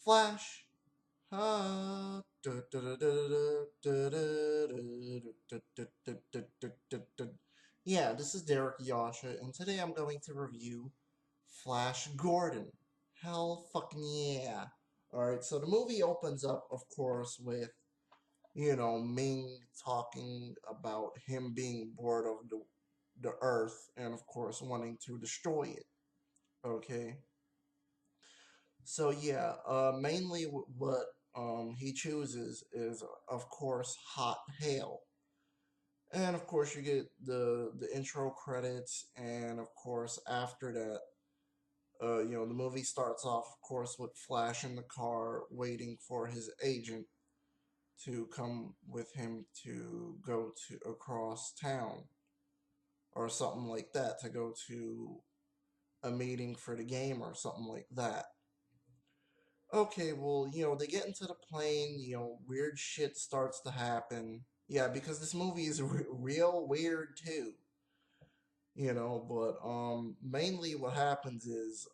Flash. Yeah, this is Derrick Yasha, and today I'm going to review Flash Gordon. Hell fucking yeah. Alright, so the movie opens up, of course, with, Ming talking about him being bored of the Earth and, of course, wanting to destroy it. Okay? So yeah, mainly what he chooses is, of course, hot hail, and of course you get the intro credits, and of course after that, the movie starts off, of course, with Flash in the car waiting for his agent to come with him to go to across town or something like that, to go to a meeting for the game or something like that. Okay, well, they get into the plane, weird shit starts to happen. Yeah, because this movie is real weird too, but mainly what happens is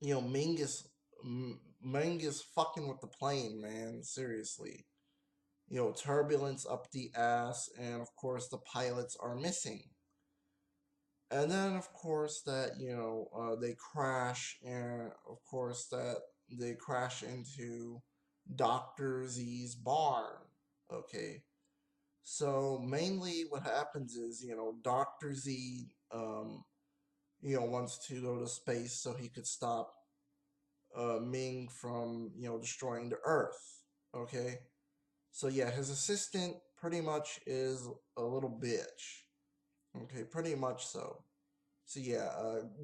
Ming is Ming is fucking with the plane, man, seriously. Turbulence up the ass, and of course the pilots are missing. And then, of course, that, they crash, and of course, that they crash into Dr. Z's barn. Okay. So, mainly what happens is, Dr. Z, wants to go to space so he could stop Ming from, destroying the Earth. Okay. So, yeah, his assistant pretty much is a little bitch. Okay, pretty much so. So yeah,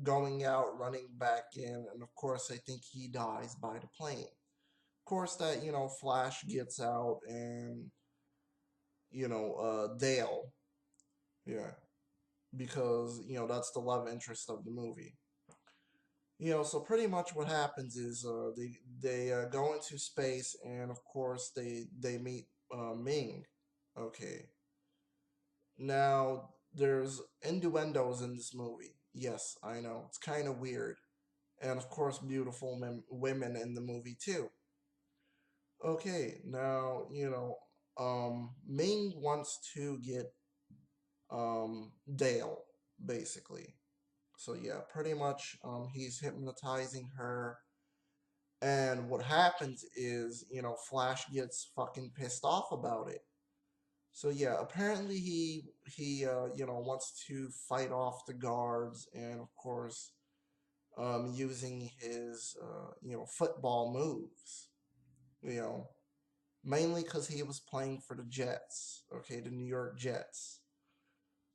going out, running back in, and of course I think he dies by the plane. Of course that, Flash gets out, and, Dale, yeah, because, that's the love interest of the movie. So pretty much what happens is they go into space, and of course they meet Ming. Okay. Now there's innuendos in this movie. Yes, I know. It's kind of weird, and of course beautiful women in the movie too. Okay, now Ming wants to get Dale, basically. So yeah, pretty much he's hypnotizing her, and what happens is Flash gets fucking pissed off about it. So yeah, apparently he wants to fight off the guards, and of course using his football moves, you know, mainly because he was playing for the Jets, okay, the New York Jets.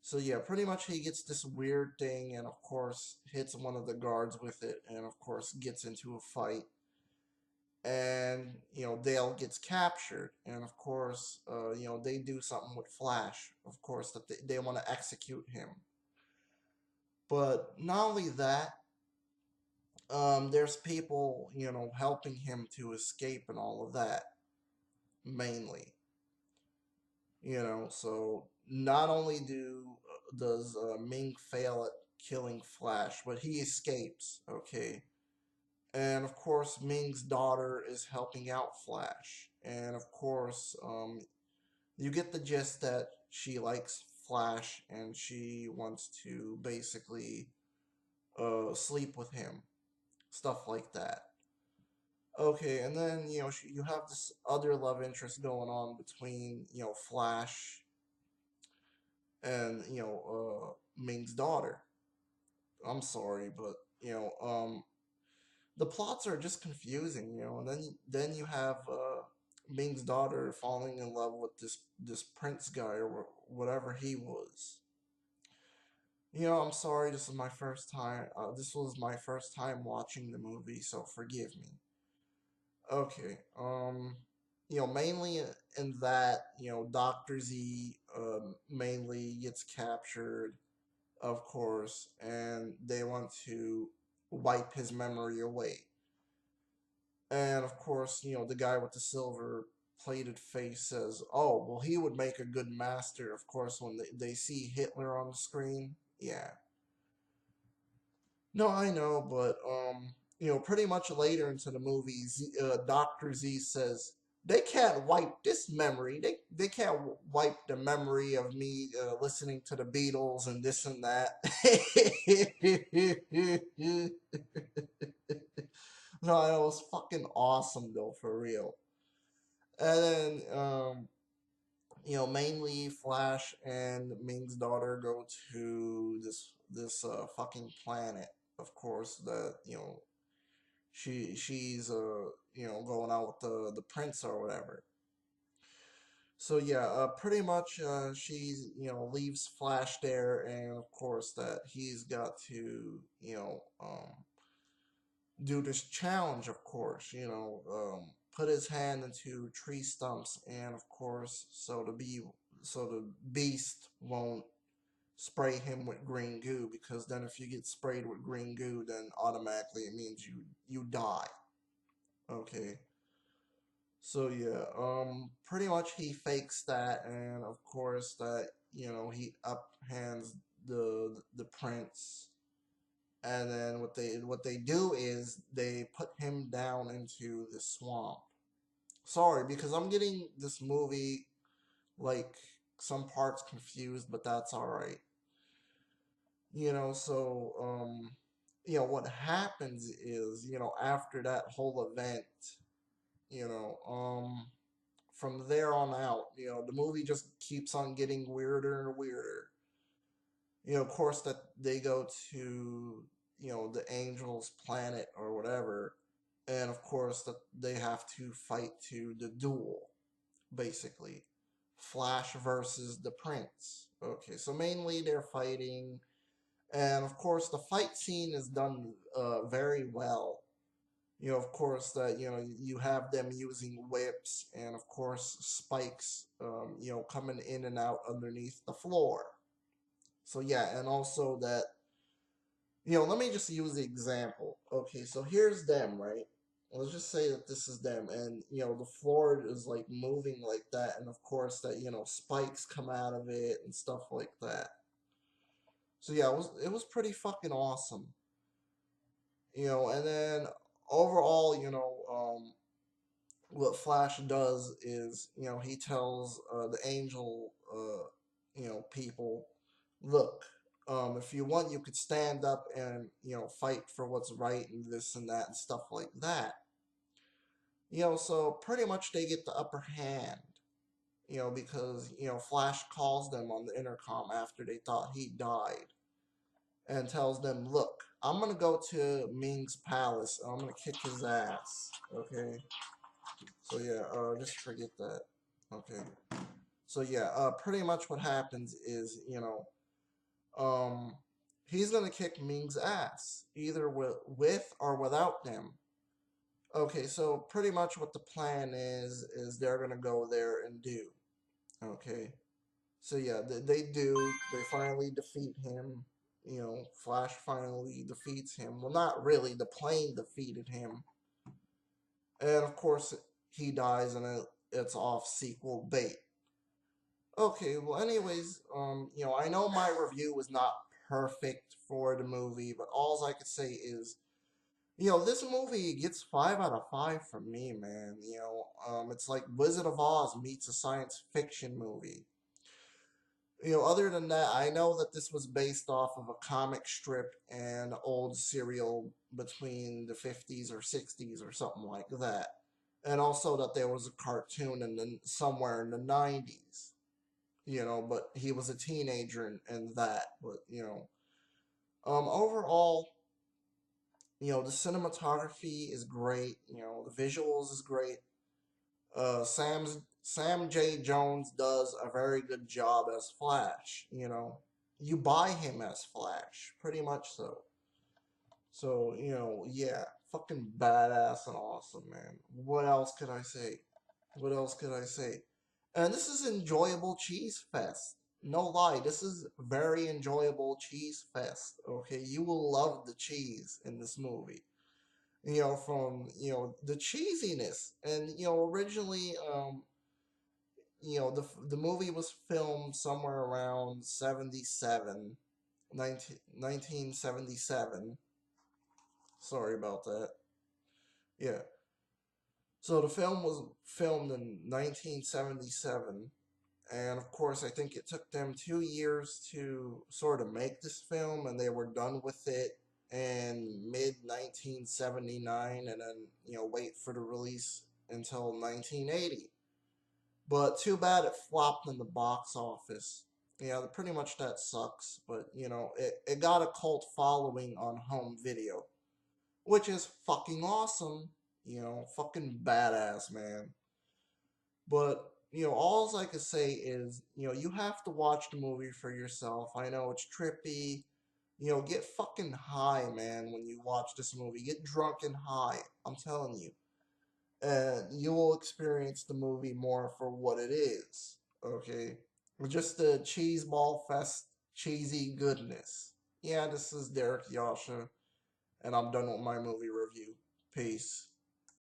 So yeah, pretty much he gets this weird thing, and of course hits one of the guards with it, and of course gets into a fight, and Dale gets captured, and of course they do something with Flash, of course, that they want to execute him. But not only that, there's people, helping him to escape and all of that, mainly. So not only does Ming fail at killing Flash, but he escapes, okay? And of course, Ming's daughter is helping out Flash. And of course, you get the gist that she likes Flash, and she wants to basically sleep with him, stuff like that. Okay, and then you have this other love interest going on between Flash and Ming's daughter. I'm sorry, but the plots are just confusing, and then you have Ming's daughter falling in love with this prince guy, or whatever he was. I'm sorry. This is my first time. This was my first time watching the movie, so forgive me. Okay. Mainly in that, Doctor Z mainly gets captured, of course, and they want to wipe his memory away. And of course, the guy with the silver plated face says, "Oh, well, he would make a good master." Of course, when they see Hitler on the screen, yeah. No, I know, but pretty much later into the movie, Doctor Z says they can't wipe this memory. They can't wipe the memory of me listening to the Beatles and this and that. No, it was fucking awesome though, for real. And then mainly Flash and Ming's daughter go to this fucking planet, of course, that she's going out with the prince or whatever. So yeah, pretty much she's leaves Flash there, and of course that he's got to do this challenge, of course, put his hand into tree stumps, and of course, so the beast won't spray him with green goo, because then if you get sprayed with green goo, then automatically it means you die. Okay. So yeah, pretty much he fakes that, and of course that he uphands the prince, and then what they do is they put him down into the swamp. Sorry, because I'm getting this movie like some parts confused, but that's all right. So what happens is after that whole event, you know from there on out, the movie just keeps on getting weirder and weirder. Of course, that they go to, the Angels planet or whatever, and of course that they have to fight to the duel, basically. Flash versus the Prince. Okay, so mainly they're fighting, and of course the fight scene is done very well. Of course that you have them using whips, and of course spikes, coming in and out underneath the floor. So yeah, and also that let me just use the example. Okay, so here's them, right? Let's just say that this is them, and the floor is like moving like that, and of course that spikes come out of it and stuff like that. So yeah, it was pretty fucking awesome. And then overall, what Flash does is, he tells the Angel, people, look, if you want, you could stand up and fight for what's right and this and that and stuff like that. So pretty much they get the upper hand. Because Flash calls them on the intercom after they thought he died, and tells them, look, I'm gonna go to Ming's palace. I'm gonna kick his ass. Okay. So yeah, just forget that. Okay. So yeah, pretty much what happens is, um, he's gonna kick Ming's ass, either with or without them. Okay, so pretty much what the plan is they're gonna go there and do. Okay. So yeah, they do. They finally defeat him. Flash finally defeats him. Well, not really. The plane defeated him, and of course he dies, and it's off sequel bait. Okay, well, anyways, I know my review was not perfect for the movie, but all I could say is, this movie gets 5 out of 5 from me, man. It's like Wizard of Oz meets a science fiction movie. Other than that, I know that this was based off of a comic strip and old serial between the 50s or 60s or something like that. And also that there was a cartoon somewhere in the 90s. But he was a teenager and that. But overall, the cinematography is great. The visuals is great. Sam J. Jones does a very good job as Flash. You buy him as Flash, pretty much so. So yeah, fucking badass and awesome, man. What else could I say? What else could I say? And this is enjoyable cheese fest. No lie, this is very enjoyable cheese fest. Okay, you will love the cheese in this movie. From the cheesiness, and originally, the movie was filmed somewhere around 77, 1977. Sorry about that. Yeah. So the film was filmed in 1977, and of course, I think it took them 2 years to sort of make this film, and they were done with it in mid 1979, and then, wait for the release until 1980. But too bad it flopped in the box office. Pretty much that sucks, but it got a cult following on home video, which is fucking awesome. Fucking badass, man. But, all I can say is, you have to watch the movie for yourself. I know it's trippy. Get fucking high, man, when you watch this movie. Get drunk and high. I'm telling you. And you will experience the movie more for what it is. Okay? Just the cheeseball fest, cheesy goodness. Yeah, this is Derrick Yasha, and I'm done with my movie review. Peace.